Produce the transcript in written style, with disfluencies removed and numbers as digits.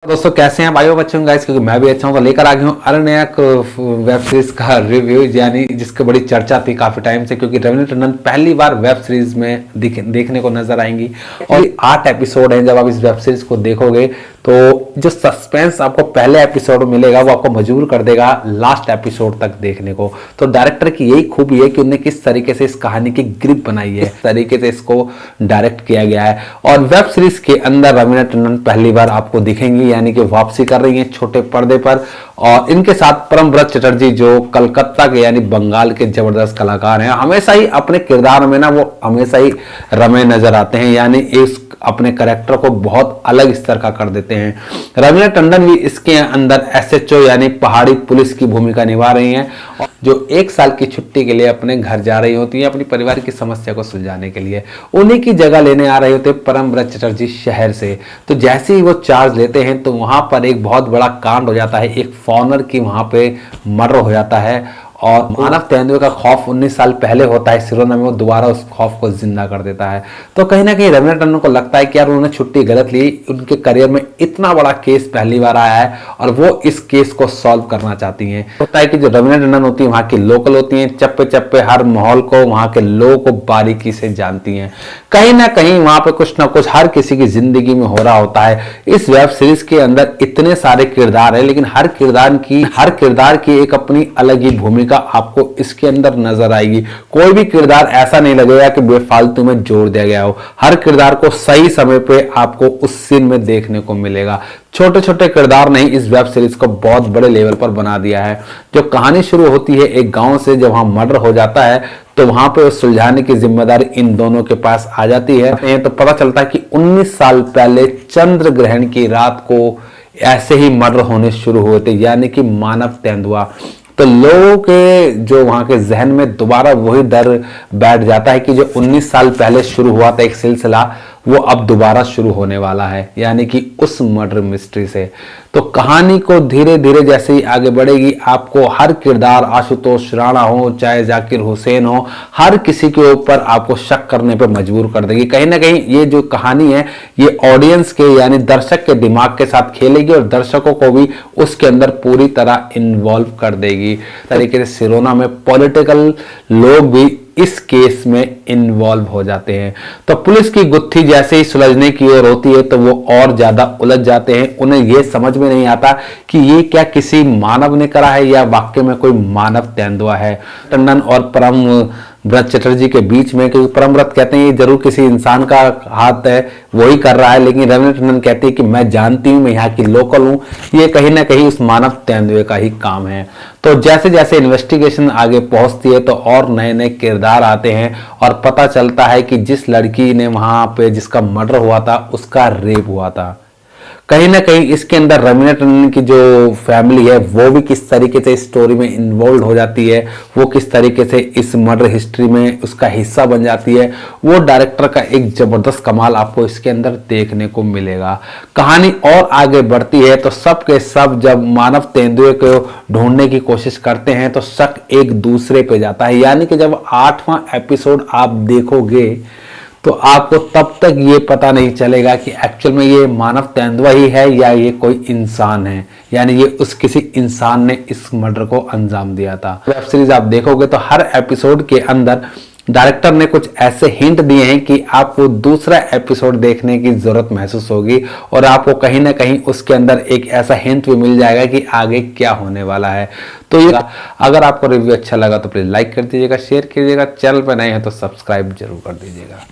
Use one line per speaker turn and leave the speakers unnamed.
दोस्तों कैसे हैं भाइयों बच्चों गाइस, क्योंकि मैं भी अच्छा हूं तो लेकर आ गया हूं अरण्यक वेब सीरीज का रिव्यू, यानी जिसकी बड़ी चर्चा थी काफी टाइम से, क्योंकि रवीना टंडन पहली बार वेब सीरीज में देखने को नजर आएंगी। और 8 एपिसोड हैं। जब आप इस वेब सीरीज को देखोगे तो जो सस्पेंस आपको पहले एपिसोड में मिलेगा वो आपको मजबूर कर देगा लास्ट एपिसोड तक देखने को। तो डायरेक्टर की यही खूबी है कि उन्होंने किस तरीके से इस कहानी की ग्रिप बनाई है, इस तरीके से इसको डायरेक्ट किया गया है। और वेब सीरीज के अंदर रवीना टंडन पहली बार आपको दिखेंगी, यानी कि वापसी कर रही हैं छोटे पर्दे पर। और इनके साथ परमव्रत चटर्जी जो कलकत्ता के यानी बंगाल के जबरदस्त कलाकार हैं, हमेशा ही अपने किरदार में ना वो हमेशा ही रमे नजर आते हैं, यानी इस अपने कैरेक्टर को बहुत अलग स्तर का कर देते हैं। रवीना टंडन भी इसके अंदर एसएचओ यानी पहाड़ी पुलिस की भूमिका निभा रही हैं, जो 1 साल की छुट्टी के लिए अपने घर जा रही होती हैं अपनी परिवार की समस्या को सुलझाने के लिए। उन्हीं की जगह लेने आ रहे होते परमव्रत चटर्जी शहर से। तो जैसे ही वो चार्ज लेते हैं तो वहां पर एक बहुत बड़ा कांड हो जाता है, एक फॉरनर की वहां पे मर्डर हो जाता है। और मानव तेंदुए का खौफ 19 साल पहले होता है सिरोना में, वो दोबारा उस खौफ को जिंदा कर देता है। तो कहीं ना कहीं रवीना टंडन को लगता है कि यार उन्होंने छुट्टी गलत ली, उनके करियर में इतना बड़ा केस पहली बार आया है और वो इस केस को सॉल्व करना चाहती हैं। होता है कि जो रवीना टंडन होती है वहां की लोकल होती हैं, चप्पे चप्पे हर माहौल को, वहां के लोगों को बारीकी से जानती हैं। कहीं ना कहीं वहां पे कुछ ना कुछ हर किसी की जिंदगी में हो रहा होता है। इस वेब सीरीज के अंदर इतने सारे किरदार है, लेकिन हर किरदार की एक अपनी अलग ही भूमिका आपको इसके अंदर नजर आएगी। कोई भी किरदार ऐसा नहीं लगेगा कि बेफालतू में जोड़ दिया गया हो। हर किरदार को सही समय पे आपको उस सीन में देखने को मिलेगा। छोटे छोटे किरदार नहीं, इस वेब सीरीज को बहुत बड़े लेवल पर बना दिया है। जो कहानी शुरू होती है एक गांव से, जब वहां मर्डर हो जाता है तो वहां पे सुलझाने की जिम्मेदारी इन दोनों के पास आ जाती है। तो पता चलता है कि 19 साल पहले चंद्र ग्रहण की रात को ऐसे ही मर्डर होने शुरू हुए थे, यानी कि मानव तेंदुआ। तो लोगों के जो वहां के जहन में दोबारा वही डर बैठ जाता है कि जो 19 साल पहले शुरू हुआ था एक सिलसिला, वो अब दोबारा शुरू होने वाला है, यानी कि उस मर्डर मिस्ट्री से। तो कहानी को धीरे धीरे जैसे ही आगे बढ़ेगी, आपको हर किरदार, आशुतोष राणा हो चाहे जाकिर हुसैन हो, हर किसी के ऊपर आपको शक करने पर मजबूर कर देगी। कहीं ना कहीं ये जो कहानी है ये ऑडियंस के यानी दर्शक के दिमाग के साथ खेलेगी और दर्शकों को भी उसके अंदर पूरी तरह इन्वॉल्व कर देगी। तरीके से सिरोना में पॉलिटिकल लोग भी इस केस में इन्वॉल्व हो जाते हैं। तो पुलिस की गुत्थी जैसे ही सुलझने की ओर होती है तो वो और ज्यादा उलझ जाते हैं। उन्हें यह समझ में नहीं आता कि ये क्या किसी मानव ने करा है या वाकई में कोई मानव तेंदुआ है। टंडन और परमव्रत चटर्जी के बीच में, क्योंकि परमव्रत कहते हैं ये जरूर किसी इंसान का हाथ है, वही कर रहा है, लेकिन रवीना टंडन कहती है कि मैं जानती हूं, मैं यहाँ की लोकल हूं, ये कहीं ना कहीं उस मानव तेंदुए का ही काम है। तो जैसे जैसे इन्वेस्टिगेशन आगे पहुंचती है तो और नए नए किरदार आते हैं और पता चलता है कि जिस लड़की ने वहां पे जिसका मर्डर हुआ था उसका रेप हुआ था। कहीं ना कहीं इसके अंदर रवीना टंडन की जो फैमिली है वो भी किस तरीके से इस स्टोरी में इन्वॉल्व हो जाती है, वो किस तरीके से इस मर्डर हिस्ट्री में उसका हिस्सा बन जाती है, वो डायरेक्टर का एक जबरदस्त कमाल आपको इसके अंदर देखने को मिलेगा। कहानी और आगे बढ़ती है तो सब के सब जब मानव तेंदुए को ढूंढने की कोशिश करते हैं तो शक एक दूसरे पे जाता है, यानी कि जब 8वां एपिसोड आप देखोगे तो आपको तब तक ये पता नहीं चलेगा कि एक्चुअल में ये मानव तेंदुआ ही है या ये कोई इंसान है, यानी ये उस किसी इंसान ने इस मर्डर को अंजाम दिया था। वेब सीरीज आप देखोगे तो हर एपिसोड के अंदर डायरेक्टर ने कुछ ऐसे हिंट दिए हैं कि आपको दूसरा एपिसोड देखने की जरूरत महसूस होगी और आपको कहीं ना कहीं उसके अंदर एक ऐसा हिंट भी मिल जाएगा कि आगे क्या होने वाला है। तो ये अगर आपको रिव्यू अच्छा लगा तो प्लीज लाइक कर दीजिएगा, शेयर कीजिएगा, चैनल पर नए हैं तो सब्सक्राइब जरूर कर दीजिएगा।